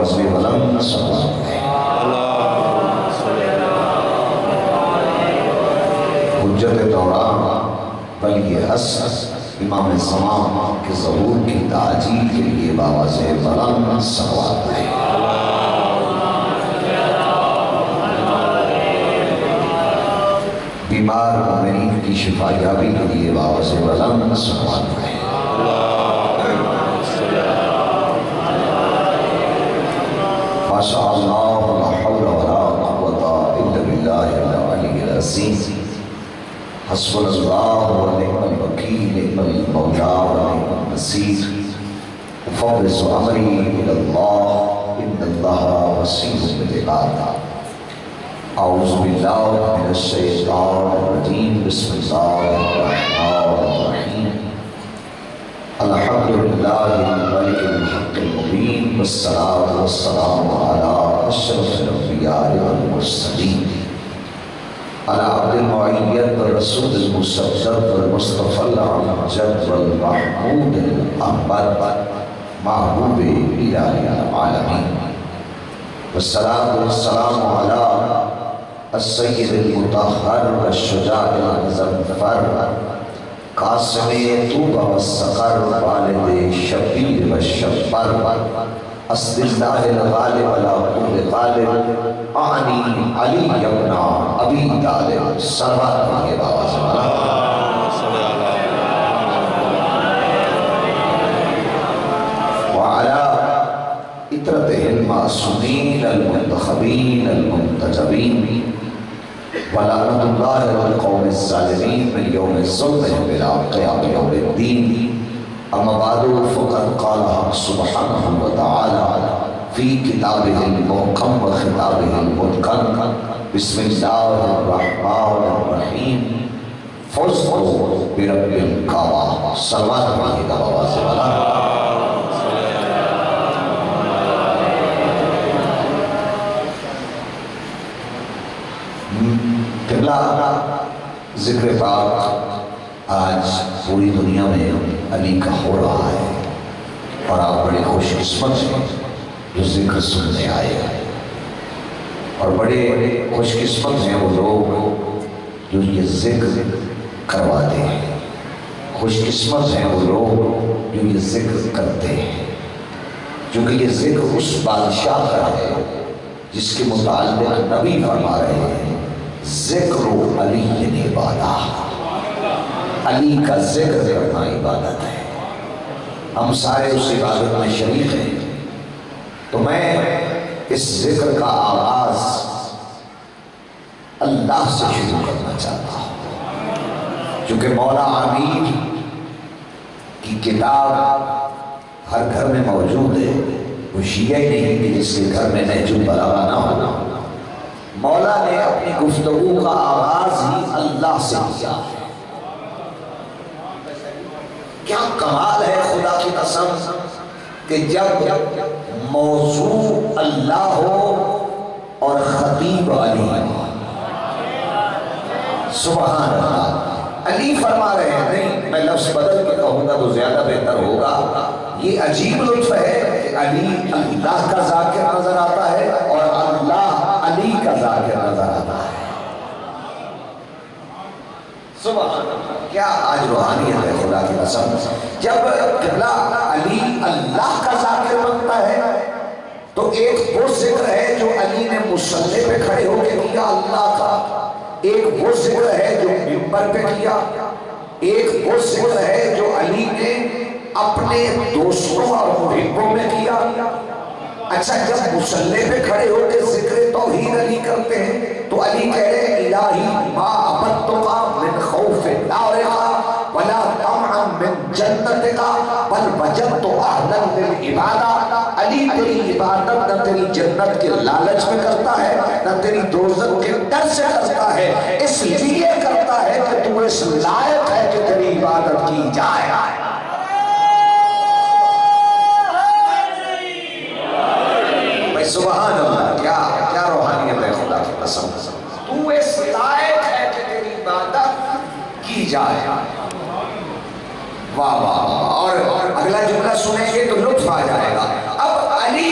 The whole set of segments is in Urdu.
آواز بلند صلوات ہے۔ حجت دوران ولی عصر امام زمان کے ظہور کی تعجیل کے لیے بآواز بلند صلوات ہے۔ بیمار مومنین کی شفا یابی کے لیے بآواز بلند صلوات ہے۔ ماشاء اللہ لا حول ولا قوة الا باللہ العلی العظیم۔ حسبنا اللہ ونعم الوکیل نعم المولا ونعم النصیر۔ افوض امری الی اللہ ان اللہ بصیر بالعباد۔ اعوذ باللہ من الشیطان الرجیم بسم اللہ الرحمن الرحیم۔ الحمدللہ الملک الحق المبین والصلاة والسلام علی اشرف الانبیاء والمرسلین علی عبد المعید والرسول المصدق والمصطفى الامجد والمحمود الاحمد محبوب الہ العالمین، والصلاة والسلام علی السید المطہر والشجاع المظفر قاسم طوبہ والسقر والد شبیر والشبر اسد اللہ الغالب علی کل غالب اعنی علی ابن ابی طالب صلوات پڑھیے بآواز بلند۔ وعلی اطرتہ المعصومین المنتخبین المنتجبین ولعنت اللہ والقوم الظالمین من یوم الظلم بلا قیام یوم الدین۔ اما بعد فقد قال حق سبحانہ وتعالی فی کتابہ المحکم و خطابہ المتقن بسم اللہ الرحمن الرحیم فزتو برب الکعبہ۔ صلوات پڑھیے گا بآواز بلند۔ قبلہ ذکر پاک آج پوری دنیا میں علی کا ہو رہا ہے، اور آپ بڑے خوش قسمت ہیں جو ذکر سننے آئے ہیں، اور بڑے خوش قسمت ہیں وہ لوگ جو یہ ذکر کرواتے ہیں، خوش قسمت ہیں وہ لوگ جو یہ ذکر کرتے ہیں، کیونکہ یہ ذکر اس بادشاہ کا ہے جس کے متعلق نبی فرما رہے ہیں ذکر علی عبادہ، علی کا ذکر کرنا عبادت ہے۔ ہم سارے اس عبادت میں شریک ہیں، تو میں اس ذکر کا آغاز اللہ سے شروع کرنا چاہتا ہوں، کیونکہ مولا عامر کی کتاب ہر گھر میں موجود ہے، وہ شیعہ ہی نہیں کہ جس کے گھر میں نہج البلاغہ نہ ہونا۔ مولا نے اپنی گفتگو کا آغاز ہی اللہ سے کیا ہے۔ کیا کمال ہے خدا کی قسم کہ جب موضوع اللہ ہو اور خطیب علی ہو۔ سبحان اللہ۔ علی فرما رہے ہیں، نہیں میں لفظ بدل کے کہوں گا تو زیادہ بہتر ہوگا، یہ عجیب لطف ہے کہ علی اللہ کا ذاکر نظر آتا ہے اور اللہ علی کا ذاکر نظر آتا ہے۔ سبحان اللہ، کیا آج روحانیت ہے خدا کی قسم۔ جب قبلہ علی اللہ کا ذاکر بنتا ہے تو ایک وہ ذکر ہے جو علی نے مصلی پہ کھڑے ہو کے کیا اللہ کا، ایک وہ ذکر ہے جو منبر پہ کیا، ایک وہ ذکر ہے جو علی نے اپنے دوستوں اور محبوں میں کیا۔ اچھا جب مصلی پہ کھڑے ہو کے ذکر توحید علی کرتے ہیں تو علی کہہ رہے ہیں الہی ما عبدتک من خوف نارک ولا طمعا من جنتک بل وجدت اہلا للعبادہ۔ علی تیری عبادت نہ تیری جنت کے لالچ میں کرتا ہے نہ تیری دوزخ کے ڈر سے کرتا ہے، اس لیے کرتا ہے کہ تو اس لائق ہے کہ تیری عبادت کی جائے۔ سبحان اللہ، کیا روحانیت ہے خدا کی قسم۔ تو اس لائق ہے کہ تیری عبادت کی جائے۔ واہ واہ، اور اگلا جملہ سنیں گے تو لطف آ جائے گا۔ اب علی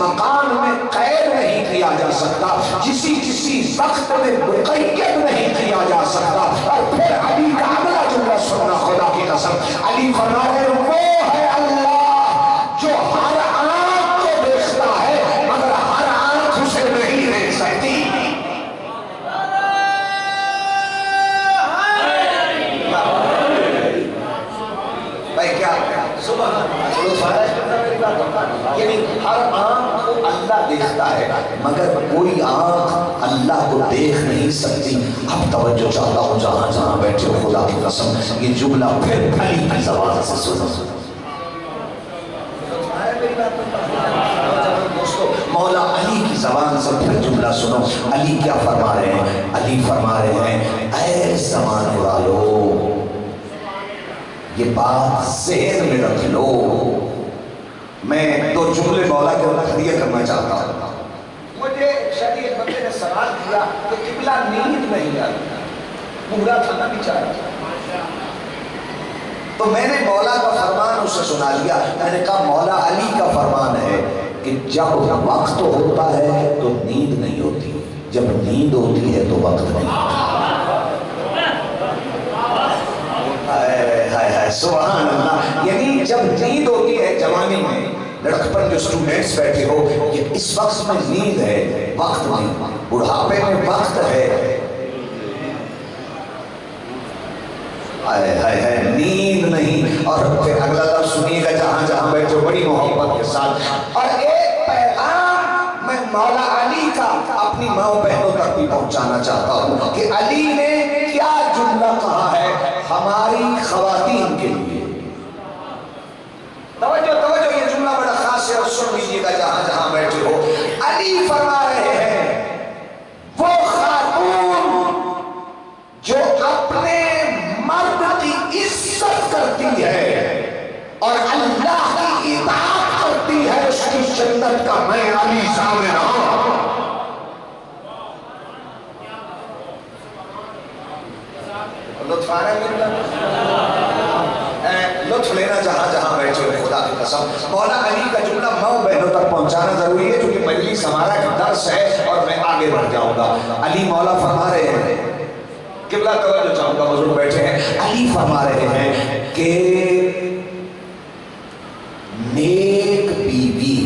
مکان میں قید نہیں کیا جا سکتا، کسی وقت میں مقید نہیں کیا جا سکتا۔ اور پھر علی کا اگلا جملہ سننا خدا کی قسم، علی فرما رہے وہ ہے اللہ جو ہر آنکھ کو دیکھتا ہے مگر ہر آنکھ اسے نہیں دیکھ سکتی۔ بھائی کیا یعنی ہر آنکھ کو اللہ دیکھتا ہے مگر کوئی آنکھ اللہ کو دیکھ نہیں سکتی۔ اب توجہ چاہتا ہوں جہاں جہاں بیٹھے ہو خدا کی قسم یہ جملہ پھر علی کی زبان سے سنو۔ مولا علی کی زبان سے پھر جملہ سنو، علی کیا فرما رہے ہیں؟ علی فرما رہے ہیں اے زمان والو یہ بات ذہن میں رکھ لو۔ میں دو جملے مولا کے ہدیہ کرنا چاہتا ہوں۔ مجھے شاید ایک بندے نے سوال کیا کہ قبلہ نیند نہیں آئی، پورا تھا بھی چاہتا، تو میں نے مولا کا فرمان اسے سنا دیا۔ میں نے کہا مولا علی کا فرمان ہے کہ جب وقت ہوتا ہے تو نیند نہیں ہوتی، جب نیند ہوتی ہے تو وقت نہیں ہوتا۔ سبحان اللہ، یعنی جب نیند ہوتی ہے جوانی میں، لڑکپن جو اسٹوڈنٹس بیٹھے ہو کہ اس وقت میں نیند ہے، وقت نہیں، بڑھاپے میں وقت ہے، نیند نہیں۔ اور پھر اگلا لفظ سنیے گا جہاں جہاں بیٹھے ہو بڑی محبت کے ساتھ، اور ایک پیغام میں مولا علی کا اپنی ماں بہنوں تک بھی پہنچانا چاہتا ہوں کہ علی نے کیا جملہ کہا ہے ہماری خواتین کے لیے۔ توجہ توجہ، یہ جملہ بڑا خاص ہے اور سن لیجیے گا جہاں جہاں بیٹھے ہو۔ علی فرما رہے ہیں وہ خاتون جو اپنے مرد کی عزت کرتی ہے اور اللہ کی اطاعت کرتی ہے، اس کی جنت کا میں علی سامنے رہا۔ لطف آ رہا ہے، لطف لینا جہاں جہاں بیٹھے ہوئے خدا کی قسم۔ مولا علی کا جملہ ماں بہنوں تک پہنچانا ضروری ہے کیونکہ مجلس ہمارا ایک درس ہے اور میں آگے بڑھ جاؤں گا۔ علی مولا فرما رہے ہیں، قبلہ توجہ چاہوں گا، حضور بیٹھے ہیں، علی فرما رہے ہیں کہ نیک بیوی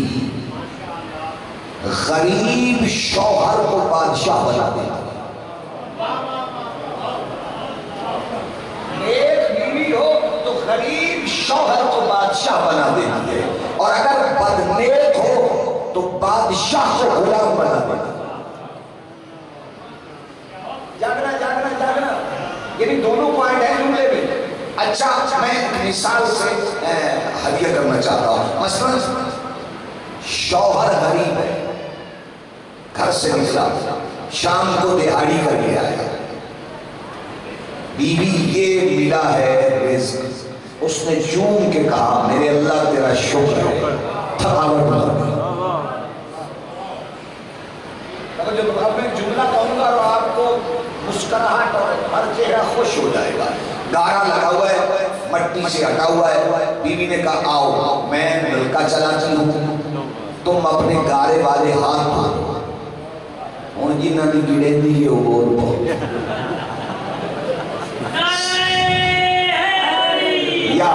غریب شوہر کو بادشاہ بنا دیتا۔ ایک بیوی ہو تو غریب شوہر کو بادشاہ بنا دیتی ہے، اور اگر بدنیک ہو تو بادشاہ کو غلام بنا دیتی ہے۔ جاگنا جاگنا جاگنا، یعنی دونوں پوائنٹ ہیں جملے میں۔ اچھا میں مثال سے ہدیہ کرنا چاہتا ہوں۔ مثلا شوہر غریب ہے، گھر سے نکلا، شام کو دہاڑی کر کے آیا، بیوی یہ ملا ہے رزق، اس نے چوم کے کہا میرے اللہ تیرا شکر ہے، تھکاوٹ نہ ہوگی۔ اب میں جملہ کہوں گا اور آپ کو مسکراہٹ اور ہر چہرہ خوش ہو جائے گا۔ گارا لگا ہوا ہے، مٹی سے ہٹا ہوا ہے، بیوی نے کہا آؤ میں نلکا چلاتی ہوں، تم اپنے گارے والے ہاتھ دھو۔ ہوں جنہاں دی گڑے دی ہو بول پو یا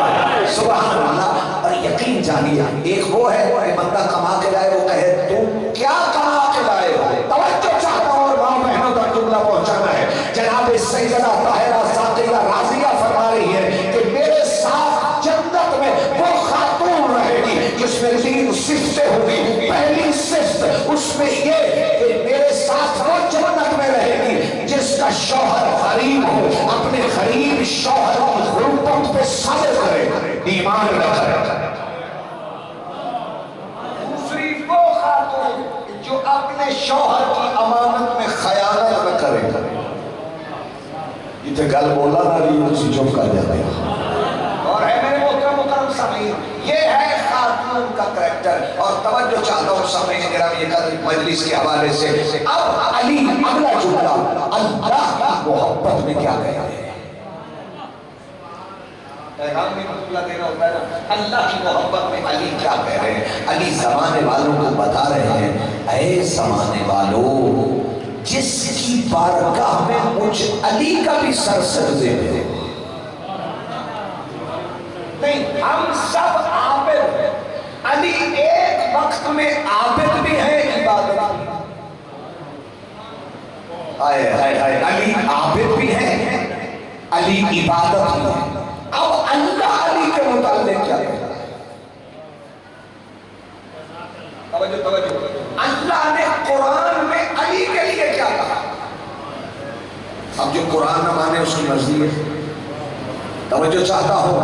سبحان اللہ۔ اور یقین جانیے ایک وہ ہے کہ بندہ کما کے لائے، وہ کہے تم کیا کما کے لائے ہو۔ توجہ چاہتا ہوں اور ماں بہنوں تک جملہ پہنچانا ہے۔ جناب سیدہ طاہرہ ثاقبہ راضیہ فرما رہی ہے کہ میرے ساتھ جنت میں وہ خاتون رہے گی جس میں 3 صفتیں ہوگی۔ پہلی صفت اس میں یہ کہ میرے ساتھ وہ جنت میں رہے گی جس کا شوہر غریب ہو، اپنے غریب شوہر کی غربت پہ صبر کرے، ایمان رکھے۔ دوسری وہ خاتون جو اپنے شوہر کی امانت میں خیانت نہ کرے۔ یہ تو گل بولا نہ رہی، اسی چپ کر جاتے ہیں۔ اور ہے میرے محترم سامعین، یہ ہے خاتون کا کریکٹر۔ اور توجہ چاہتا ہوں سامعین گرامی یہ مجلس کے حوالے سے۔ اب علی اگلا جملہ اللہ کی محبت میں کیا کہہ رہے ہیں؟ پیغام میں جملہ دینا ہوتا ہے نا، اللہ کی محبت میں علی کیا کہہ رہے ہیں؟ علی زمان والوں کو بتا رہے ہیں اے زمانے والوں جس کی بارگاہ میں مجھ علی کا بھی سر سجدے میں نہیں، ہم سب عابد ہیں، علی ایک وقت میں عابد بھی ہے، عبادت بھی علی عابد بھی ہے، علی عبادت بھی ہے۔ اب اللہ علی کے متعلق کیا کہتا ہے؟ توجہ اللہ نے قرآن میں علی کے لیے کیا کہا؟ اب جو قرآن نہ مانے اس کی مرضی ہے۔ توجہ چاہتا ہوں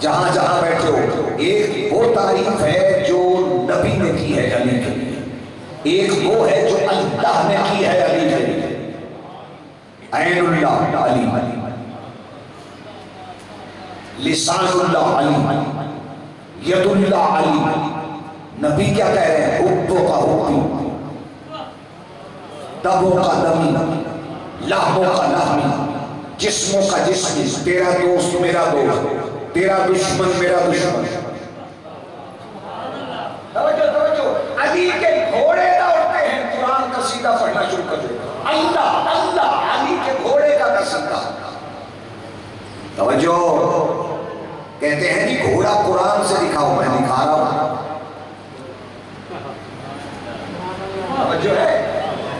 جہاں جہاں بیٹھے ہو، ایک وہ تعریف ہے جو نبی نے کی ہے علی کے لیے، ایک وہ ہے جو اللہ نے کی ہے علی کے لیے۔ عین اللہ علی، لسان اللہ علی، ید اللہ علی۔ نبی کیا کہہ رہے ہیں؟ حبوں کا حبی، دموں کا دمی، لہموں کا لہمی، جسموں کا جسمی، تیرا دوست میرا دوست، تیرا دشمن میرا دشمن۔ توجہ علی کے گھوڑے دوڑتے ہیں، قرآن قصیدہ پڑھنا شروع کر دو، اللہ اللہ علی کے گھوڑے کا قصیدہ۔ توجہ کہتے ہیں جی گھوڑا قرآن سے دکھاؤ، میں دکھا رہا ہوں۔ توجہ ہے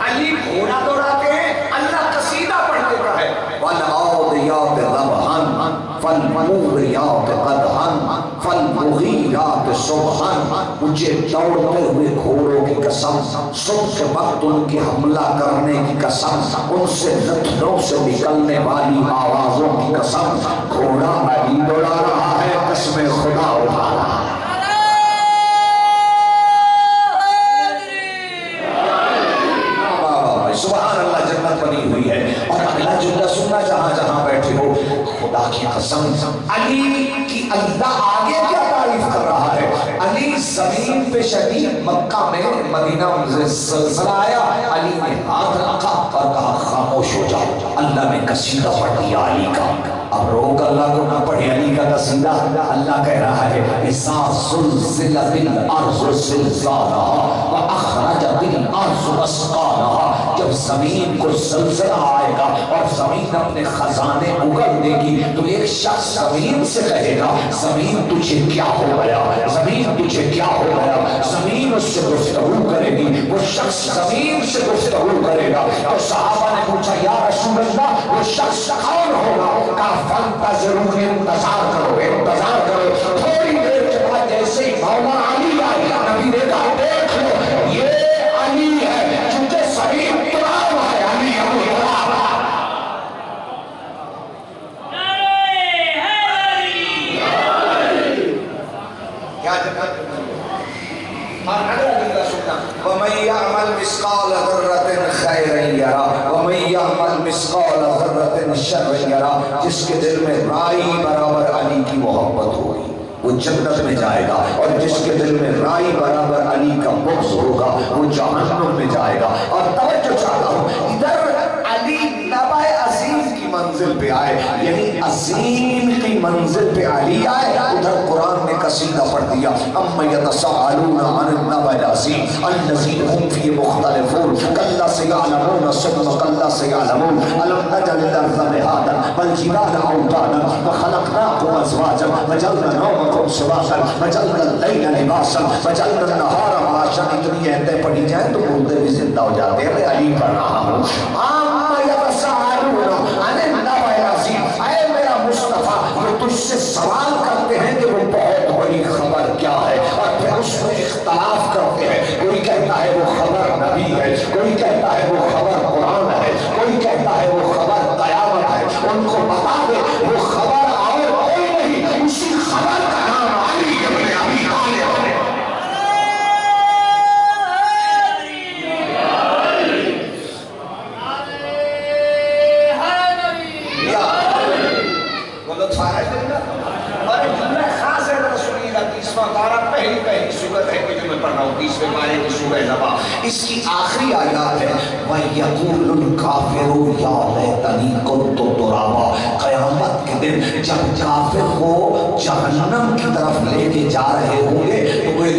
علی گھوڑا دوڑاتے ہیں، اللہ قصیدہ پڑھ دیتا ہے۔ وَالْعَادِيَاتِ ضَبْحًا فَالْمُورِيَاتِ قَدْحًا فَالْمُغِيرَاتِ صُبْحًا۔ مجھے دوڑتے ہوئے گھوڑوں کی قسم، صبح کے وقت ان کی حملہ کرنے کی قسم، ان سے نتنوں سے نکلنے والی آوازوں کی قسم، گھوڑا علی دوڑا رہا ہے، قسم خدا اٹھا رہا ہے۔ سبحان اللہ، جنت بنی ہوئی ہے۔ اور اگلا جملہ سننا جہاں جہاں بیٹھے ہو، خدا کی قسم علی کی اللہ آگے کیا تعریف کر رہا ہے؟ علی زمین پہ شدید، مکہ میں مدینہ میں زلزلہ آیا، علی نے ہاتھ رکھا اور کہا خاموش ہو جاؤ، اللہ نے قصیدہ پڑھ دیا علی کا۔ اب روک اللہ کو نہ پڑھے علی کا قصیدہ، اللہ کہہ رہا ہے اِذَا زُلْزِلَتِ الْأَرْضُ زِلْزَالَهَا وَأَخْرَجَتِ الْأَرْضُ أَثْقَالَهَا۔ جب زمین کو زلزلہ آئے گا اور زمین اپنے خزانے اگل دے گی تو ایک شخص زمین سے کہے گا زمین تجھے کیا ہو گیا، زمین تجھے کیا ہو گیا۔ زمین اس سے گفتگو کرے گی، وہ شخص زمین سے گفتگو کرے گا۔ تو صحابہ نے پوچھا یا رسول اللہ وہ شخص کون ہوگا؟ کہا فانتظروا، انتظار کرو، انتظار کرو۔ تھوڑی دیر کے بعد جیسے ہی مولا علی آئے، نبی نے کہا دیکھ لو یہ علی ہے، چونکہ زمین تمام ہے، علی ابو طالب۔ کیا جگہ اور اگلا جملہ سننا، وَمَن يَعْمَلْ مِثْقَالَ ذَرَّةٍ خَيْرًا يَرَهُ وَمَن يَعْمَلْ مِثْقَالَ ذَرَّةٍ شَرًّا يَرَهُ۔ جس کے دل میں رائی برابر علی کی محبت ہوگی وہ جنت میں جائے گا، اور جس کے دل میں رائی برابر علی کا بغض ہوگا وہ جہنم میں جائے گا۔ اور توجہ چاہتا ہوں ادھر علی نبع عظیم کی منزل پہ آئے، یعنی عظیم کی منزل پہ علی آئے، ادھر قرآن نے قصیدہ پڑھ دیا اَمَّ يَتَسَاءَلُونَ عَنِ النَّبَإِ الْعَظِيمِ الَّذِي هُمْ فِيهِ مُخْتَلِفُونَ كَلَّا سَيَعْلَمُونَ ثُمَّ كَلَّا سَيَعْلَمُونَ أَلَمْ نَجْعَلِ الْأَرْضَ مِهَادًا وَالْجِبَالَ أَوْتَادًا وَخَلَقْنَاكُمْ أَزْوَاجًا وَجَعَلْنَا نَوْمَكُمْ سُبَاتًا وَجَعَلْنَا اللَّيْلَ لِبَاسًا وَجَعَلْنَا النَّهَارَ مَعَاشًا۔ اتنی آیتیں پڑھی جائیں تو مردے بھی زندہ ہو جاتے ہیں۔ میں علی پڑھ رہا ہوں عَمَّ يَتَسَاءَلُونَ عَنِ النَّبَإِ الْعَظِيمِ، اے میرا مصطفیٰ وہ تجھ سے سوال کرتے ہیں کہ وہ بہت بڑی خبر کیا ہے، اور پھر اس میں اختلاف کرتے ہیں۔ کوئی کہتا ہے وہ خبر نبی ہے، کوئی کہتا ہے وہ خبر قرآن ہے، کوئی کہتا ہے وہ خبر قیامت ہے۔ ان کو بتا دے وہ خبر اور کوئی نہیں، اسی خبر کا نام علی ابن ابی طالب ہے۔ اور ایک جملہ خاص ہے رسولی کا 30واں پارہ، پہلی سورت ہے کہ جو میں پڑھ رہا ہوں 30ویں پارے کی سورہ نبا، اس کی آخری آیات ہے وَيَقُولُ الْكَافِرُ يَا لَيْتَنِي كُنتُ تُرَابًا۔ قیامت کے دن جب کافر کو جہنم کی طرف لے کے جا رہے ہوں گے تو وہ ایک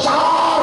4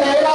13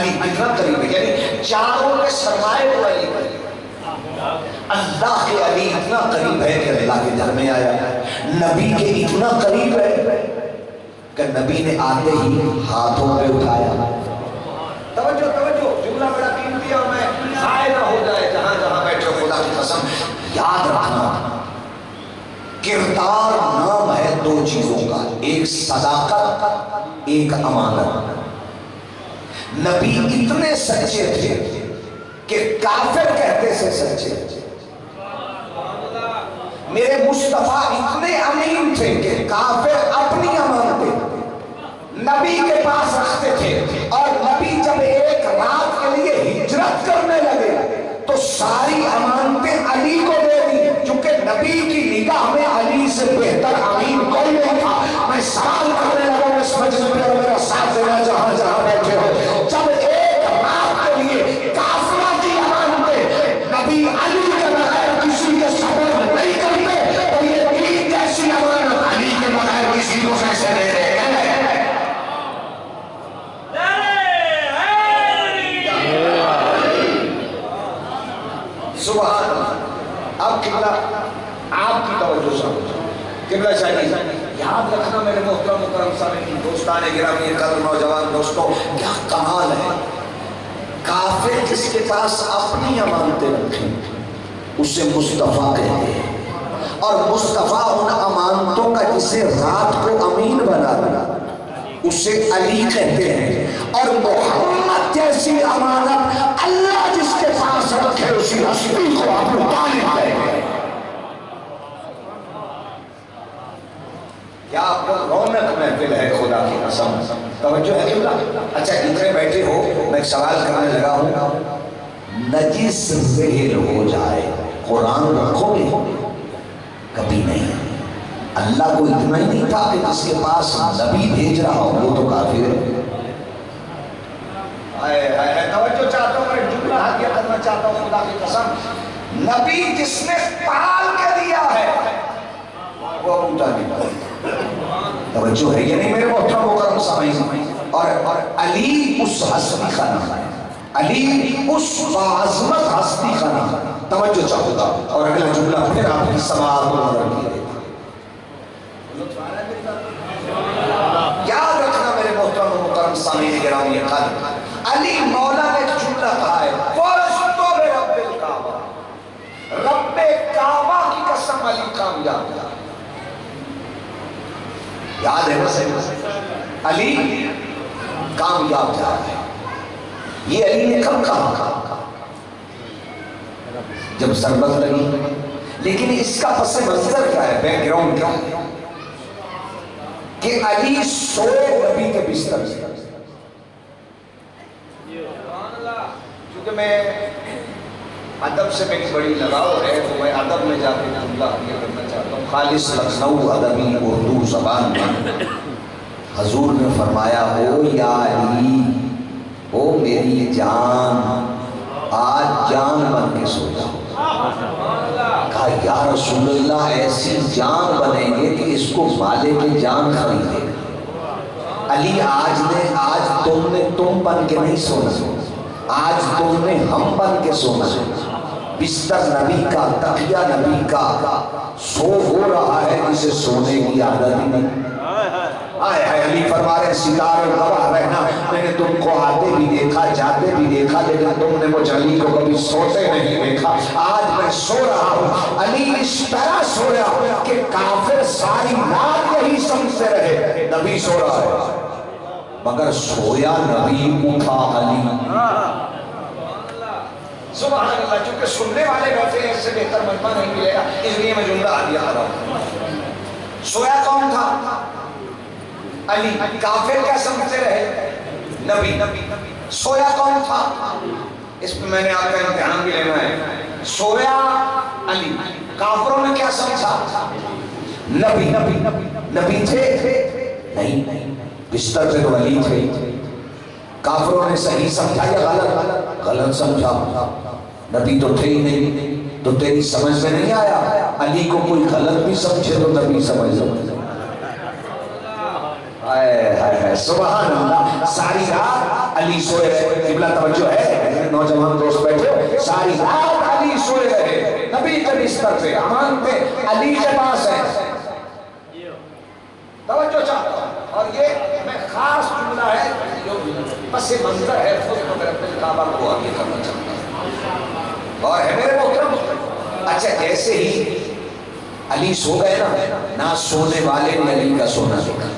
علی اتنا قریب ہے، یعنی چاروں کے سرمائے کو علی ہے۔ اللہ کے علی اتنا قریب ہے کہ اللہ کے گھر میں آیا، نبی کے اتنا قریب ہے کہ نبی نے آتے ہی ہاتھوں پہ اٹھایا۔ توجہ توجہ، جملہ بڑا قیمتی اور میں ضائع نہ ہو جائے جہاں جہاں بیٹھے، خدا کی قسم یاد رکھنا، کردار نام ہے دو چیزوں کا، ایک صداقت، ایک امانت۔ نبی اتنے سچے تھے کہ کافر کہتے سے سچے، میرے مصطفیٰ اتنے امین تھے کہ کافر اپنی امانتیں نبی کے پاس رکھتے تھے، اور نبی جب ایک رات کے لیے ہجرت کرنے لگے تو ساری امانتیں علی کو دے دی، چونکہ نبی کی نگاہ میں علی سے بہتر امین کوئی نہیں تھا۔ میں سوال کرنے لگا اس مجلس میں، میرا ساتھ دینا جہاں جہاں بیٹھے ہو، جب ایک رات کے لیے کافرہ کی امانتیں نبی علی کے بغیر کسی کے سپرد نہیں کرتے، تو یہ دین جیسی امانت علی کے بغیر کسی کو کیسے دے دے گا؟ سبحان اللہ۔ اب قبلہ آپ کی توجہ سمجھو، قبلہ شاہی یاد رکھنا میرے محترم مکرم سامعین، دوستان گرامی قدر نوجوان دوستو، کیا کمال ہے، کافر جس کے پاس اپنی امانتیں رکھیں اسے مصطفیٰ کہتے ہیں، اور مصطفیٰ ان امانتوں کا جسے رات کو امین بنا دیا اسے علی کہتے ہیں، اور محمد جیسی امانت اللہ جس کے پاس رکھے اسی ہستی کو ابو طالب کہتے ہیں۔ کیا آپ کو رونق محفل ہے خدا کی قسم، توجہ ہے قبلہ۔ اچھا اتنے بیٹھے ہو، میں ایک سوال کرنے لگا ہوں، نجس ذہن ہو جائے قرآن رکھو گے؟ کبھی نہیں۔ اللہ کو اتنا ہی نہیں تھا کہ جس کے پاس نبی بھیج رہا ہو وہ تو کافر ہے۔ توجہ چاہتا ہوں، میں جملہ حقیہ کرنا چاہتا ہوں خدا کی قسم، نبی جس نے پال کے دیا ہے وہ ابو طالب ہے۔ توجہ ہے یہ نہیں میرے محترم مکرم سامعین، اور علی اس ہستی کا نام ہے، علی اس باعظمت ہستی کا نام ہے۔ توجہ چاہتا ہوں، اور اگلا جملہ پھر آپ کی سماعت کو نظر کیے، یاد رکھنا میرے محترم مکرم سامعین گرامی قدر، علی مولا نے ایک جملہ کہا ہے، وَرَسْتُ بِرَبِّ الْكَعْبَةِ، رب کعبہ کی قسم علی کامیاب ہے۔ یاد ہے نا، علی کامیاب جا رہا ہے۔ یہ علی نے کب کہا؟ جب ضربت لگی۔ لیکن اس کا پس منظر کیا ہے، بیک گراؤنڈ کیا ہے کہ علی سوئے نبی کے بستر سے۔ کیونکہ میں ادب سے میری بڑی لگاؤ ہے تو میں ادب میں جا کے جملہ یہ کرنا چاہتا ہوں، خالص لکھنؤ ادبی اردو زبان میں حضور نے فرمایا، او یا علی، او میری جان، آج جان بن کے سو جاؤ۔ کہا یا رسول اللہ ایسی جان بنیں گے کہ اس کو مالک کی جان خریدے گا۔ علی آج تم بن کے نہیں سونا، آج تم نے ہم بن کے سونا۔ بستر نبی کا، تکیہ نبی کا، سو ہو رہا ہے جسے سونے کی عادت ہی نہیں۔ آئے علی فرما رہے ستارے گواہ رہنا، میں نے تم کو آتے بھی دیکھا جاتے بھی دیکھا، لیکن تم نے مجھ علی کو کبھی سوتے نہیں دیکھا۔ آج میں سو رہا ہوں۔ علی اس طرح سویا کہ کافر ساری رات یہی سمجھتے رہے نبی سو رہا ہے، مگر سویا نبی، اٹھا علی۔ سبحان اللہ، چونکہ سننے والے بیٹھے ہیں، اس سے بہتر مجمع نہیں ملے گا، اس لیے میں جملہ عالیہ کر رہا ہوں۔ سویا کون تھا؟ علی۔ کافر کیا سمجھتے رہے؟ نبی۔ سویا کون تھا؟ اس پہ میں نے آپ کا امتحان بھی لینا ہے۔ سویا علی، کافروں نے کیا سمجھا؟ نبی۔ نبی تھے؟ نہیں، بستر پہ تو علی تھے۔ کافروں نے صحیح سمجھا یا غلط؟ غلط سمجھا۔ نبی تو تھے ہی نہیں، تو تیری سمجھ میں نہیں آیا، علی کو کوئی غلط بھی سمجھے تو نبی سمجھ لو۔ سبحان اللہ، ساری رات علی سوئے رہے، قبلہ توجہ ہے، نوجوان دوست بیٹھے، ساری رات علی سوئے رہے، نبی کے بستر پہ امان پہ علی کے پاس ہے، توجہ چاہتا ہوں۔ اور یہ میں خاص جملہ ہے جو پس منظر ہے، خود مغرب کعبہ کو آگے کرنا چاہتا ہوں، اور ہے میرے محترم۔ اچھا جیسے ہی علی سو گئے نا سونے والے نے علی کا سونا دیکھا،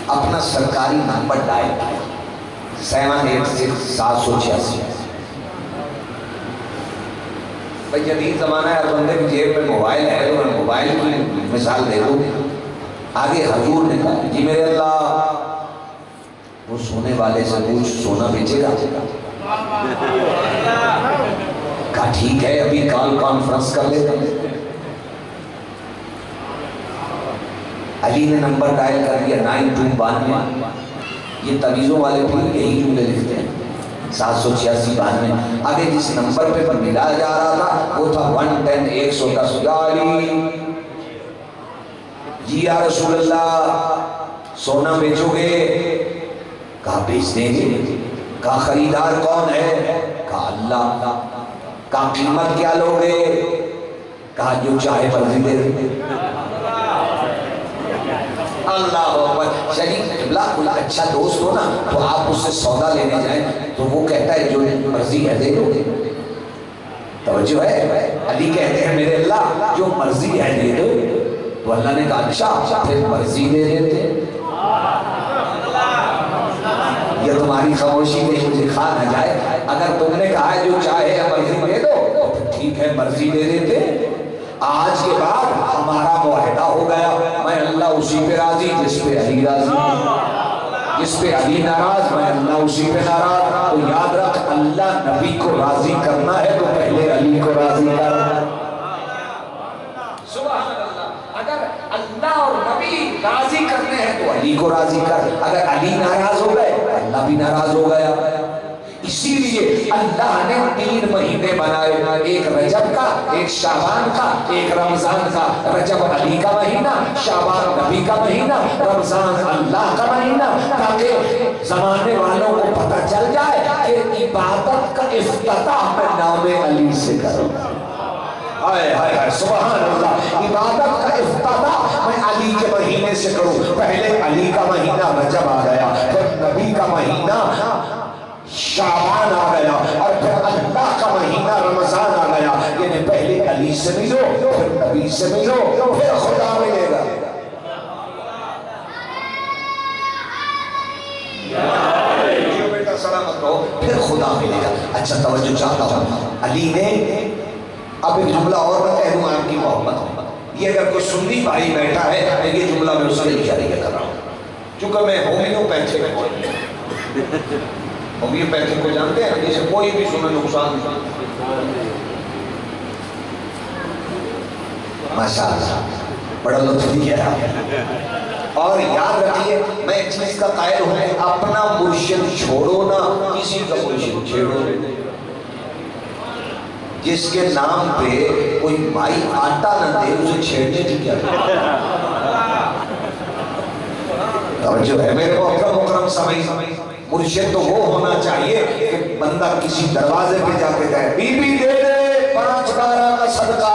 اپنا سرکاری نمبر ڈائل 786 بھائی جدید زمانہ ہے، ہر بندے کی جیب میں موبائل ہے، تو میں موبائل کی مثال دے دوں۔ آگے حضور نے کہا جی میرے اللہ وہ سونے والے سے پوچھ سونا بیچے گا؟ کہا ٹھیک ہے ابھی کال کانفرنس کر لیتے ہیں۔ علی نے نمبر ڈائل کر دیا 9292، یہ تعویذوں والے بھی یہی جملے لکھتے ہیں 786 آگے جس نمبر پہ ملایا جا رہا تھا وہ تھا 110 110۔ یا علی جی یا رسول اللہ سونا بیچو گے؟ کہا بیچ دیں گے۔ کہا خریدار کون ہے؟ کہا اللہ۔ کہا قیمت کیا لوگے؟ کہا جو چاہے مرضی دے دیں۔ اللہ اکبر۔ شریف قبلہ کوئی اچھا دوست ہو نا تو آپ اس سے سودا لینے جائیں تو وہ کہتا ہے جو مرضی ہے دے دو۔ توجہ ہے؟ علی کہتے ہیں میرے اللہ جو مرضی ہے دے دو، تو اللہ نے کہا اچھا پھر مرضی دے دیتے۔ یہ تمہاری خاموشی میں مجھے کھا نہ جائے، اگر تم نے کہا ہے جو چاہے مرضی دے دو تو ٹھیک ہے مرضی دے دیتے۔ آج کے بعد ہمارا معاہدہ ہو گیا، میں اللہ اسی پہ راضی جس پہ علی راضی، جس پہ علی ناراض میں اللہ اسی پہ ناراض۔ تو یاد رکھ اللہ نبی کو راضی کرنا ہے تو پہلے علی کو راضی کر۔ سبحان اللہ۔ اگر اللہ اور نبی راضی کرنے ہیں تو علی کو راضی کر، اگر علی ناراض ہو گئے اللہ بھی ناراض ہو گیا۔ اسی لیے اللہ نے 3 مہینے بنائے، ایک رجب کا، ایک شعبان کا، ایک رمضان کا۔ رجب علی کا مہینہ، شعبان نبی کا مہینہ، رمضان اللہ کا مہینہ، تاکہ زمانے والوں کو پتہ چل جائے کہ عبادت کا افتتاح میں نام علی سے کرو۔ ہائے ہائے ہائے سبحان اللہ۔ عبادت کا افتتاح میں علی کے مہینے سے کروں۔ پہلے علی کا مہینہ رجب آ گیا، پھر نبی کا مہینہ شعبان آ گیا، اور پھر اللہ کا مہینہ رمضان آ گیا۔ یعنی پہلے علی سے ملو، پھر نبی سے ملو، پھر خدا ملے گا۔ بیٹا سلامت رہو، پھر خدا ملے گا۔ اچھا توجہ چاہتا ہوں، علی نے اب ایک جملہ اور میں کہہ دوں آپ کی محبت، یہ اگر کوئی سنی بھائی بیٹھا ہے یہ جملہ میں اسے نہیں اشارہ کر رہا ہوں، چونکہ میں ہومیوپیتھی میں ہومیوپیتھی کو جانتے ہیں جیسے کوئی بھی سنیں نقصان نہیں۔ ماشاءاللہ بڑا لطف دیا۔ اور یاد رکھیے میں ایک چیز کا قائل ہوں، اپنا مرشد چھوڑو نہ کسی کا مرشد چھیڑو۔ جس کے نام پہ کوئی مائی آٹا نہ دے اسے چھیڑنے کی کیا توجہ ہے میرے مکرم سمجھ۔ مرشد تو وہ ہونا چاہیے کہ بندہ کسی دروازے پہ جا کے کہے بی بی دے دے 5 12 کا صدقہ،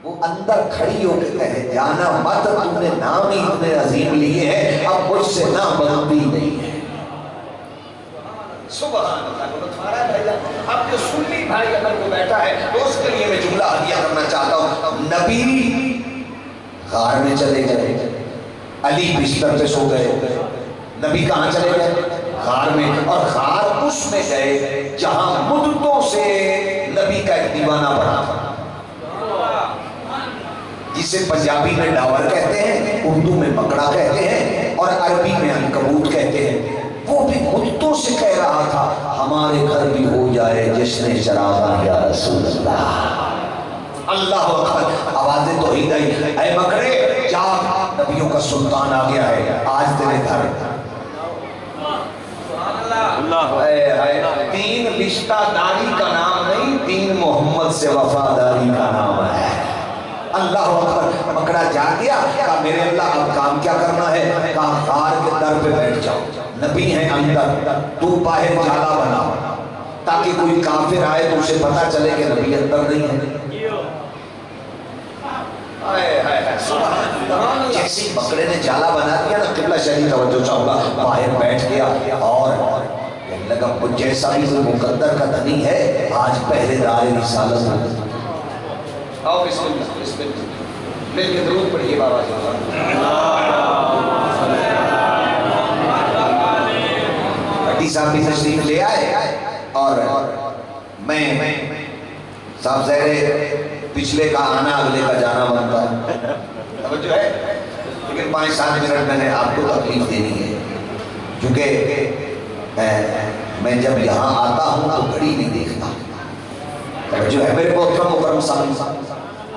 وہ اندر کھڑی ہو کے کہے جانا مت، تم نے نام ہی اتنے عظیم لیے ہیں، اب مجھ سے نہ بنتی نہیں ہے۔ سبحان اللہ۔ اب جو سنی بھائی اگر کو بیٹھا ہے تو اس کے لیے میں جملہ عطیہ کرنا چاہتا ہوں۔ نبی غار میں چلے گئے، علی بستر پہ سو گئے، نبی کہاں چلے گئے؟ غار میں، اور غار اس میں گئے جہاں مدتوں سے نبی کا ایک دیوانہ پڑا تھا، جسے پنجابی میں ڈاور کہتے ہیں، اردو میں مکڑا کہتے ہیں، اور عربی میں عنکبوت کہتے ہیں۔ وہ بھی مدتوں سے کہہ رہا تھا ہمارے گھر بھی ہو جائے جس نے چراغا یا رسول اللہ۔ اللہ اکبر، آوازیں توحید آئی، اے مکڑے جاگ، نبیوں کا سلطان آ گیا ہے آج تیرے گھر۔ دین رشتہ داری کا نام نہیں، دین محمد سے وفاداری کا نام ہے۔ اللہ اکبر. مکڑا جا گیا, کہا میرے اللہ اب کام کیا کرنا ہے؟ کہا غار کے در پہ بیٹھ جاؤ, نبی ہیں اندر, تو باہر جالا بنا تاکہ کوئی کافر آئے تو اسے پتا چلے کہ نبی اندر نہیں ہے. جیسی مکڑے نے جالا بنا دیا نا, قبلہ شریف توجہ چاہوں گا, باہر بیٹھ گیا اور لگا جیسا بھی کوئی مقدر کا دھنی ہے آج پہرے دار رسالت ہے. آؤ بسم اللہ, بسم اللہ مل کے درود پڑھیے بابا جی. بھٹی صاحب بھی تشریف لے آئے اور میں صاحب زہرے پچھلے کا آنا اگلے کا جانا بنتا ہے, توجہ ہے, لیکن 5-7 منٹ میں نے آپ کو تکلیف دینی ہے کیونکہ میں جب یہاں آتا ہوں تو گھڑی نہیں دیکھتا. توجہ ہے میرے محترم مکرم صاحب,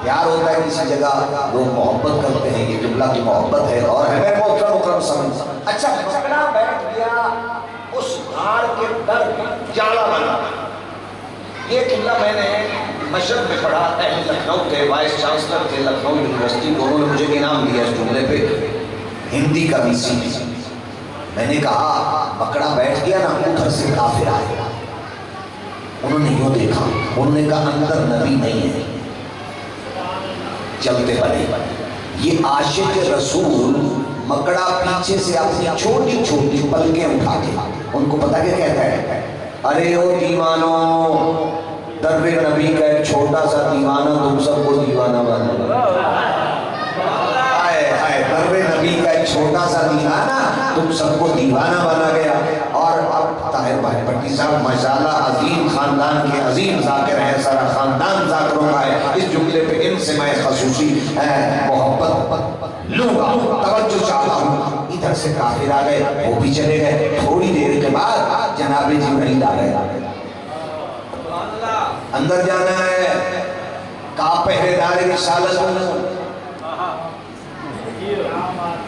پیار ہوتا ہے کسی جگہ لوگ محبت کرتے ہیں, یہ قبلہ کی محبت ہے اور ہے میرے محترم مکرم صاحب. اچھا مکڑا بیٹھ گیا اس غار کے در جالا بنا. یہ قبلہ میں نے مشرق میں پڑھا, اہل لکھنؤ کے وائس چانسلر تھے لکھنؤ یونیورسٹی, انہوں نے مجھے انعام دیا اس جملے پہ, ہندی کا بھی سی. میں نے کہا مکڑا بیٹھ گیا نا, ادھر سے کافر آئے. انہوں نے یوں دیکھا, انہوں نے کہا اندر نبی نہیں ہے, چلتے بنے. یہ عاشق رسول مکڑا پیچھے سے اپنی چھوٹی چھوٹی پلکیں اٹھا کے, ان کو پتا کیا کہتا ہے, ارے او دیوانو, در نبی کا ایک چھوٹا سا دیوانہ تم سب کو دیوانہ بنا. در نبی کا ایک چھوٹا سا دیوانہ تم سب کو دیوانہ بنا گیا. اور اب طاہر بھائی بھٹی صاحب ماشاءاللہ عظیم خاندان کے عظیم ذاکر ہیں, سارا خاندان ذاکروں کا ہے. اس جملے پہ ان سے میں خصوصی محبت لوں گا, توجہ چاہتا ہوں. ادھر سے کافر آ گئے, وہ بھی چلے گئے. تھوڑی دیر کے بعد جناب جبرائیل آ گئے. اندر جانا ہے, کہا پہرے دار رسالت ہوں,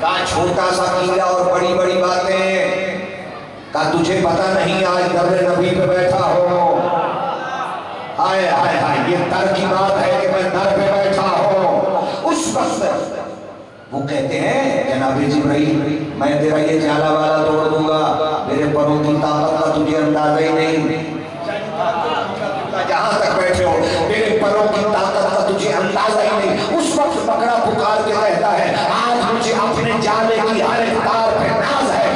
کہا چھوٹا سا کیڑا اور بڑی بڑی باتیں, کہا تجھے پتا نہیں آج در نبی پہ بیٹھا ہوں. آئے آئے آئے, یہ در کی بات ہے کہ میں در پہ بیٹھا ہوں. اس وقت وہ کہتے ہیں جناب جبرائیل میں تیرا یہ جالا والا توڑ دوں گا, میرے پروں کی طاقت کا تجھے اندازہ ہی نہیں. جہاں تک بیٹھے ہو میرے پروں کی طاقت کا تجھے اندازہ ہی نہیں. اس وقت مکڑا پکار کے کہتا ہے آج مجھے اپنے جالے کی ہر اقدار پہ ناز ہے.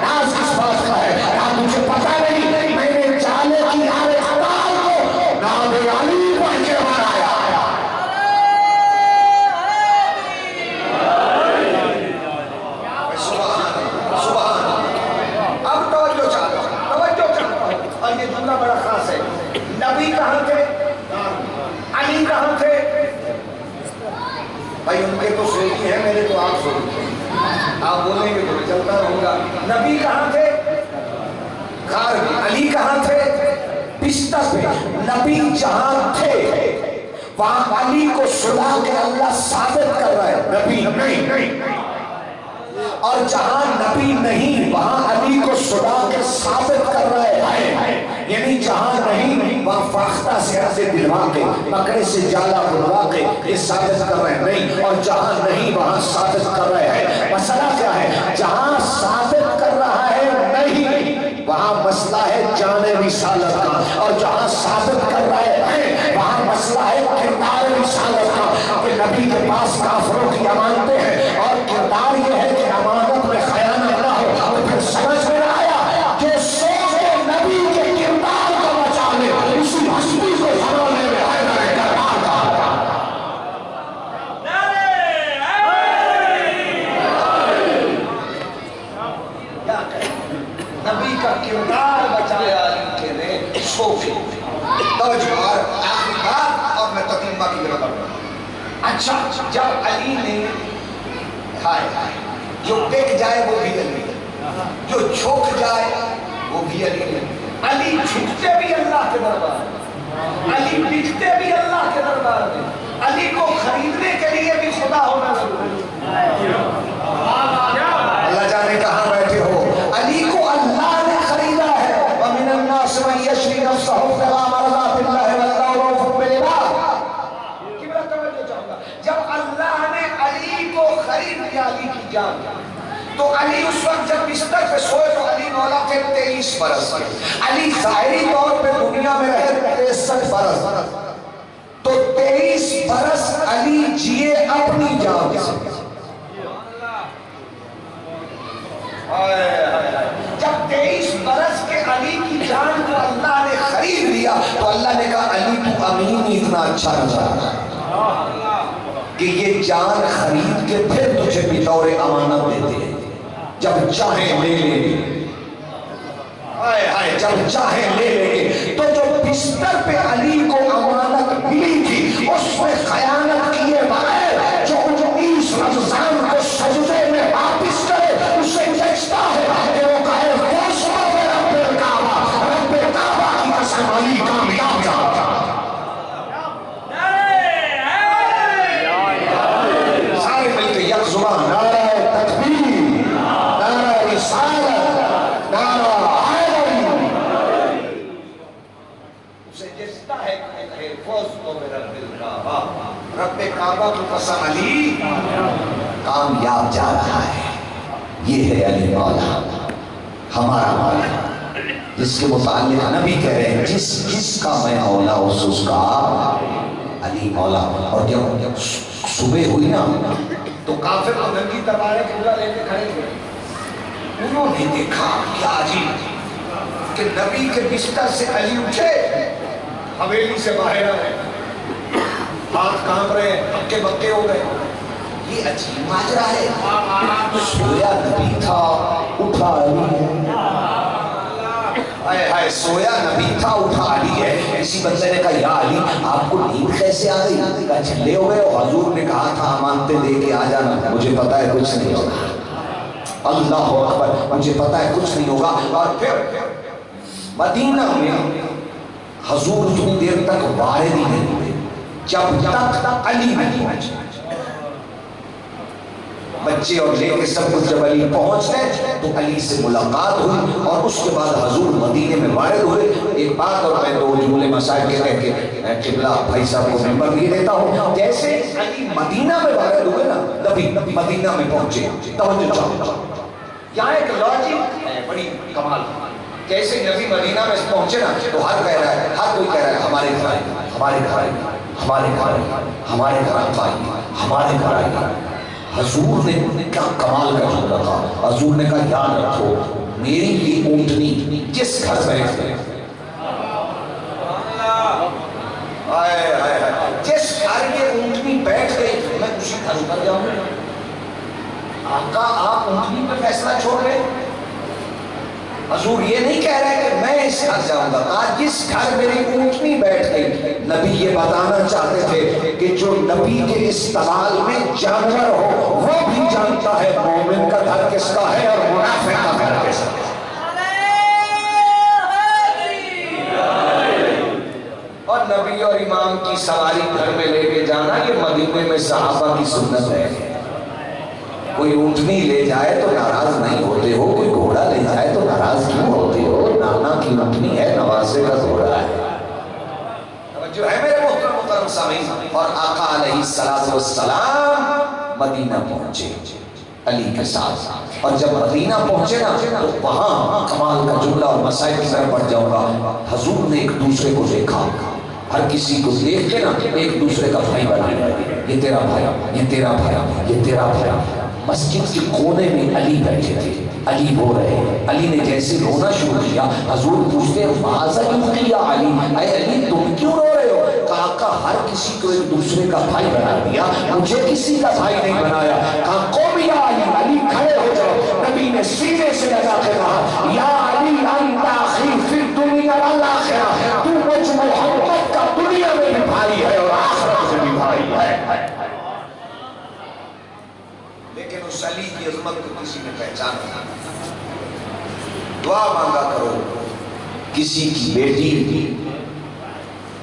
ناز کس بات کا ہے؟ آج مجھے پتا نہیں, میں نے جالے کی ہر اقدار کو نام علی پڑھ کے بنایا. اب توجہ چاہتا ہوں, اور یہ جملہ بڑا خاص ہے. نبی کہاں تھے, علی کہاں تھے؟ بھائی ان کے تو سوچی ہے, میرے تو آپ سوچی ہیں, آپ بولیں گے تو میں چلتا رہوں گا. نبی کہاں تھے؟ غار میں. علی کہاں تھے؟ بستر پہ. نبی جہاں تھے وہاں علی کو سلا کے اللہ ثابت کر رہا ہے نبی نہیں, اور جہاں نبی نہیں وہاں علی کو سلا کے ثابت کر رہا ہے. یعنی جہاں نہیں وہاں فاختہ سے ایسے دلوا کے, مکڑے سے جالا بنوا کے یہ ثابت کر رہے نہیں, اور جہاں نہیں وہاں ثابت کر رہے ہیں. مسئلہ کیا ہے؟ جہاں ثابت کر رہا ہے نہیں وہاں مسئلہ ہے جان رسالت کا, اور جہاں ثابت کر رہے ہیں وہاں مسئلہ ہے کردار رسالت کا. کہ نبی کے پاس کافروں کی امانتیں ہیں اور کردار یہ ہے کہ امانت میں خیانت نہ ہو. تو پھر سمجھ میں آیا جو سوچے نبی کے کردار کو بچا لے اسی ہستی کو سنبھالنے میں حیدر کردار کا. نبی کا کردار بچایا لکھے نے صوفی. توجہ اور آخری بات, اور میں تقیمہ کی طرف بڑھ رہا. اچھا جب علی نے جو ٹک جائے وہ بھی علی, جو جھک جائے وہ بھی علی. علی جھکتے بھی اللہ کے دربار میں, علی بکتے بھی اللہ کے دربار میں, علی کو خریدنے کے لیے بھی خدا ہونا ضروری ہے. اللہ جانے کہاں بیٹھے ہو, علی کو اللہ نے خریدا ہے. وَمِنَ النَّاسِ مَن يَشْرِي نَفْسَهُ ابْتِغَاءَ مَرْضَاتِ اللَّهِ وَاللَّهُ رَءُوفٌ بِالْعِبَادِ. جب خرید لیا علی کی جان. تو علی اس وقت جب بستر پہ سوئے تو علی مولا کے 23 برس کے. علی ظاہری طور پہ دنیا میں رہے 63 برس. تو 23 برس علی جیے اپنی جان سے. جب 23 برس کے علی کی جان کو اللہ نے خرید لیا تو اللہ نے کہا علی تو امین ہی اتنا اچھا نظر کہ یہ جان خرید کے پھر تجھے بطور امانت دیتے ہیں. جب چاہیں لے لیں گے, جب چاہیں لے لیں گے. تو جو بستر پہ علی کو امانت ملی تھی اس میں خیانت کیے بغیر جو 19 رمضان کو سجدے میں واپس کرے اسے جچتا ہے کہ وہ کہے رب کعبہ کی قسم علی کامیاب جاتا. سارے مل کے یک زبان نعرہ تکبیر, نعرہ رسالت, نعرہ حیدری. اسے جچتا ہے کہ رب کعبہ کی قسم علی کامیاب جا رہا ہے. یہ ہے علی مولا, ہمارا مولا, جس کے متعلق نبی کہہ رہے ہیں جس کا میں مولا اس کا علی مولا. اور جب صبح ہوئی نا تو کافر کو ننگی تلواریں پورا لے کے کھڑے ہوئے. انہوں نے دیکھا کیا عجیب کہ نبی کے بستر سے علی اٹھے, حویلی سے باہر آئے, ہاتھ کانپ رہے ہیں, ہکے بکے ہو گئے. یہ عجیب ماجرا ہے. سویا نبی تھا اٹھا علی ہے. ہائے سویا نبی تھا اٹھا علی ہے. کسی بندے نے کہا یا علی آپ کو نیند کیسے آ گئی؟ کہا جھلے ہو گئے. حضور نے کہا تھا امانتیں دے کے آ جانا, مجھے پتا ہے کچھ نہیں ہوگا. اللہ اکبر, مجھے پتا ہے کچھ نہیں ہوگا. اور پھر مدینہ میں حضور اتنی دیر تک وارد ہی نہیں ہوئے جب تک علی نہیں پہنچے. بچے اور لے کے سب کچھ جب علی پہنچ گئے تو علی سے ملاقات ہوئی اور اس کے بعد حضور مدینے میں وارد ہوئے. ایک بات اور میں دو جملے مسائل کے کہہ کے قبلہ بھائی صاحب کو ممبر لیے دیتا ہوں. جیسے علی مدینہ میں وارد ہوئے نا, نبی مدینہ میں پہنچے. توجہ چاہو, یہاں ایک لاجک ہے بڑی کمال. جیسے نبی مدینہ میں پہنچے نا تو ہر کوئی کہہ رہا ہے ہمارے گھر آئے, ہمارے گھر آئے, ہمارے گھر آئے, ہمارے گھر آئے, ہمارے گھر آئے. حضور نے کیا کمال کا جملہ تھا. حضور نے کہا یاد رکھو میری یہ اونٹنی جس گھر میں جس گھر یہ اونٹنی بیٹھ گئی میں اسی گھر اتر جاؤں گا. آقا آپ اونٹنی پہ فیصلہ چھوڑ رہے. حضور یہ نہیں کہہ رہے کہ میں اس گھر جاؤں گا. آج جس گھر میری اونٹنی بیٹھ گئی. نبی یہ بتانا چاہتے تھے کہ جو نبی کے استعمال میں جانور ہو وہ بھی جانتا ہے مومن کا گھر کس کا ہے اور منافق کا گھر کس کا ہے. اور نبی اور امام کی سواری گھر میں لے کے جانا یہ مدینے میں صحابہ کی سنت ہے. کوئی اونٹنی لے جائے تو ناراض نہیں ہوتے ہو, کوئی گھوڑا لے جائے تو ناراض کیوں ہوتے ہو؟ نانا کی اونٹنی ہے, نواسے کا گھوڑا ہے. جو ہے میرے محترم سامعین. اور آقا علیہ السلام مدینہ پہنچے علی کے ساتھ. اور جب مدینہ پہنچے نا تو وہاں کمال کا جملہ اور مسائل کی طرف بڑھ جاؤں گا. حضور نے ایک دوسرے کو دیکھا, ہر کسی کو دیکھ کے نا ایک دوسرے کا بھائی بنایا. یہ تیرا بھائی, یہ تیرا بھائی, یہ تیرا بھائی. مسجد کے کونے میں علی بیٹھے تھے, علی رو رہے. علی نے جیسے رونا شروع کیا حضور پوچھتے ماذا کیوں کیا علی, اے علی تم کیوں رو رہے ہو؟ کہا آقا ہر کسی کو ایک دوسرے کا بھائی بنا دیا, مجھے کسی کا بھائی نہیں بنایا. کہا قوم یا علی, علی کھڑے ہو جاؤ. نبی نے سینے سے لگا کے کہا یا علی انت اخی فی الدنیا والآخرہ, تو مجھ محمد کا دنیا میں بھی بھائی ہے اور آخرت میں بھی بھائی ہے. لیکن اس علی کی عظمت کو کسی نے پہچانا. دعا مانگا کرو کسی کی بیٹی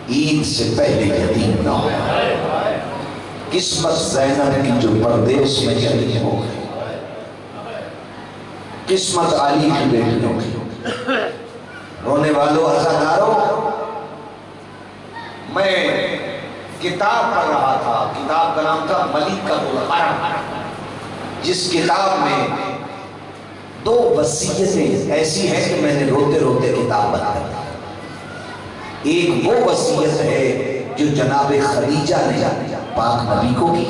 عید سے پہلے یتیم نہ ہو. قسمت زینب کی جو پردیس میں یتیم ہو گئی, قسمت علی کی بیٹیوں کی. رونے والوں عزاداروں, میں کتاب پڑھ رہا تھا, کتاب کا نام تھا ملکۃ العرب. جس کتاب میں 2 وصیتیں ایسی ہیں کہ میں نے روتے روتے کتاب بند کر دی۔ ایک وہ وصیت ہے جو جناب خدیجہ نے پاک نبی کو کی،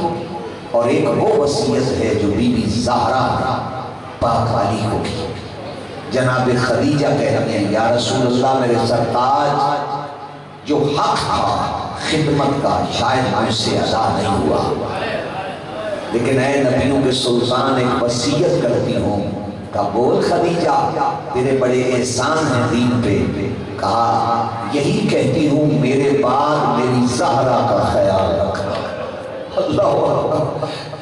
اور ایک وہ وصیت ہے جو بی بی زہرا پاک علی کو کی۔ جناب خدیجہ کہتی ہیں یا رسول اللہ میرے سرتاج جو حق تھا خدمت کا شاید مجھ سے ادا نہیں ہوا، لیکن اے نبیوں کے سلطان ایک وصیت کرتی ہوں۔ کہا بول خدیجہ تیرے بڑے احسان ہیں دین پہ۔ کہا یہی کہتی ہوں میرے بعد میری زہرا کا خیال رکھنا۔ اللہ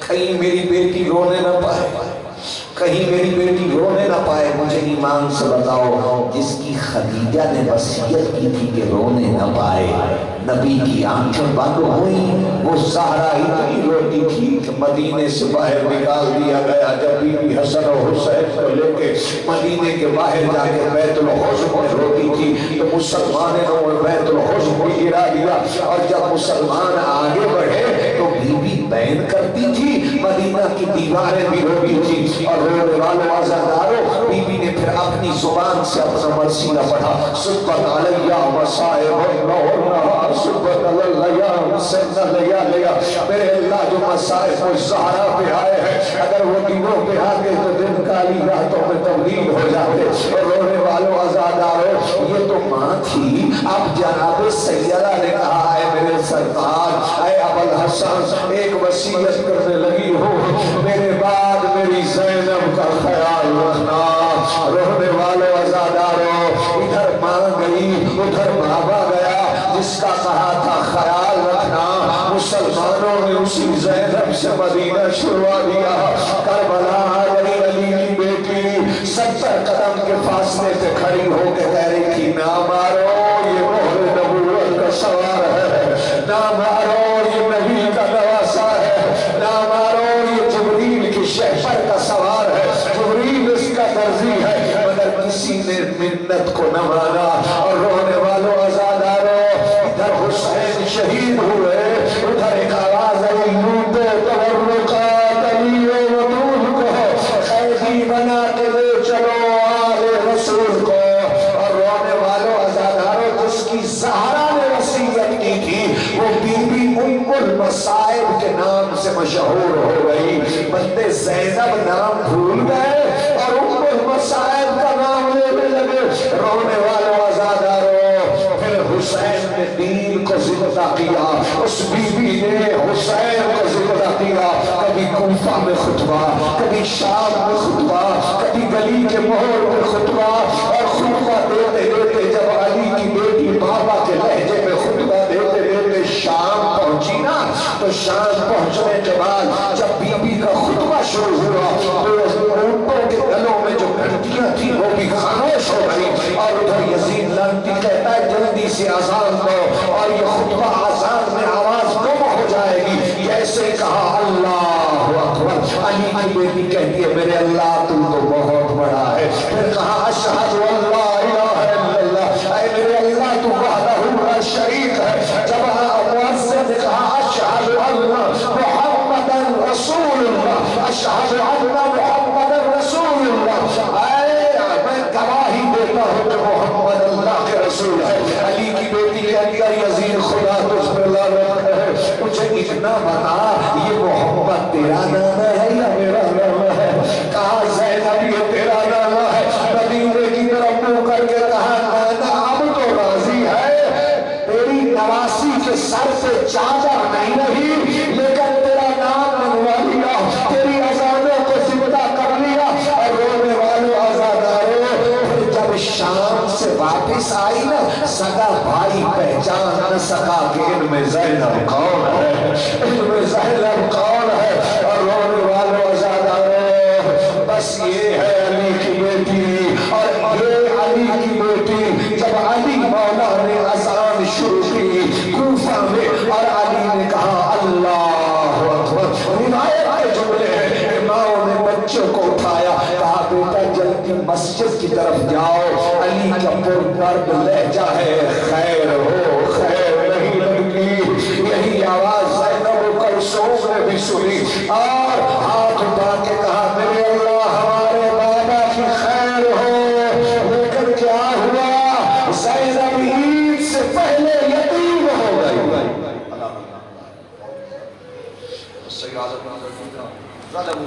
کہیں میری بیٹی رونے نہ پائے، کہیں میری بیٹی رونے نہ پائے۔ مجھے ایمان سے بتاؤ جس کی خدیجہ نے وصیت کی تھی کہ رونے نہ پائے، نبی کی آنکھیں بند ہوئیں، وہ زہرا اتنی روتی تھی کہ مدینے سے باہر نکال دیا گیا۔ جب بی بی حسن و حسین کو لے کے مدینے کے باہر جا کے بیت الحزن میں روتی تھی تو مسلمانوں نے بیت الحزن کو گرا دیا، اور جب مسلمان آگے بڑھے تو بی بی بین کرتی تھی، مدینہ کی دیواریں بھی روتی تھی، اور رونے والوں عزاداروں بی بی نے پھر اپنی زبان سے اپنا مرثیہ پڑھا۔ سبت علیہ مصائب النور سبت علیہ سنن لیا میرے اللہ جو مصائب و زہرا پہ آئے ہیں اگر وہ دنوں پہ آتے تو دن کالی راتوں میں تبدیل ہو جاتے۔ اور رونے والوں عزاداروں یہ تو ماں تھی، اب جناب سیدہ نے کہا ہے میرے سرکار اے ابوالحسن ایک وصیت کرنے لگی ہو، میرے بعد میری زینب کا خیال رکھنا۔ رونے والوں عزاداروں ادھر ماں گئی ادھر بابا گیا، جس کا کہا تھا خیال رکھنا مسلمانوں نے اسی زینب سے مدینہ شروع دیا۔ کربلا علی علی کی بیٹی 70 قدم کے فاصلے سے کھڑی ہو کے کہہ رہی تھی نہ مارو یہ مہر نبوت کا سوار ہے، نہ مارو یہ نبی کا نواسا ہے، نہ مارو یہ جبریل کی شہپر کا سوار ہے، جبریل اس کا درزی ہے، مگر کسی نے منت کو نہ مانا۔ اور رونے والوں عزاداروں ادھر حسین شہید ہوئے، ادھر ایک آواز آئی لوٹ تبرکات علی و طول کو قیدی بنا کے لے چلو آل رسول کو۔ اور رونے والوں عزاداروں جس کی زہرا نے وصیت کی تھی وہ بی بی ام المصائب کے نام سے مشہور ہو گئی۔ بندے زینب نام بھول گئے اور ام المصائب کا نام لینے لگے۔ رونے والوں عزاداروں پھر حسین نے دین کو زندہ کیا، اس بی بی نے حسین کو زندہ کیا۔ کبھی کوفہ میں خطبہ، کبھی شام میں خطبہ، کبھی گلی کے موڑ میں خطبہ، اور خطبہ دیتے دیتے جب علی کی بیٹی بابا کے لہجے میں خطبہ دیتے دیتے شام پہنچی نا تو شام پہنچنے کے بعد جب بی بی کا خطبہ شروع ہوا تو اونٹوں کے گلوں میں جو گھنٹیاں تھی وہ بھی خاموش ہو گئی، اور ادھر یزید لعنتی کہتا ہے جلدی سے اذان دو، اور یہ خطبہ اذان میں آواز گم ہو جائے گی۔ جیسے کہا اللہ اکبر، علی کی بیٹی کہتی ہے میرے اللہ تو بہت بڑا ہے۔ پھر کہا اشہد اللہ الہ الا اللہ، اے میرے اللہ تو وحدہ لا شریک ہے۔ جب مؤذن نے کہا اشہد اللہ محمد رسول اللہ، اشہد اللہ محمد رسول اللہ، میں گواہی دیتا ہوں کہ محمد اللہ کے رسول ہے۔ علی کی بیٹی کہتی ہے یزید خدا تجھ پر لعنت ہے، مجھے اتنا بتا یہ محمد تیرا نام ہے یا میرا نام ہے؟ کہا زینب یہ تیرا نام ہے۔ مدینے کی طرف منہ کر کے کہا نانا اب تو راضی ہے، تیری نواسی کے سر سے چادر نہیں رہی لیکن تیرا نام منوا لیا، تیری اذانوں کو زندہ کر لیا۔ اور رونے والوں عزاداروں جب شام سے واپس آئی نا سگا بھائی پہچان نہ سکا کہ ان میں زینب کون ہے، ان میں زینب کون ہے۔ اور رونے والوں عزاداروں بس یہ ہے علی کی بیٹی، اور یہ علی کی بیٹی جب علی مولا نے اذان شروع کی کوفہ میں اور علی نے کہا اللہ اکبر، روایت کے جملے ہیں امام نے بچوں کو اٹھایا کہا بیٹا جلدی مسجد کی طرف جاؤ، علی کا پردرد لہجہ ہے خیر ہو خیر نہیں لگی۔ یہی آواز زینب کلثوم نے بھی سنی اور ہاتھ اٹھا کے کہا زینب عید سے پہلے یتیم ہو گئی. سید اعظم ظلم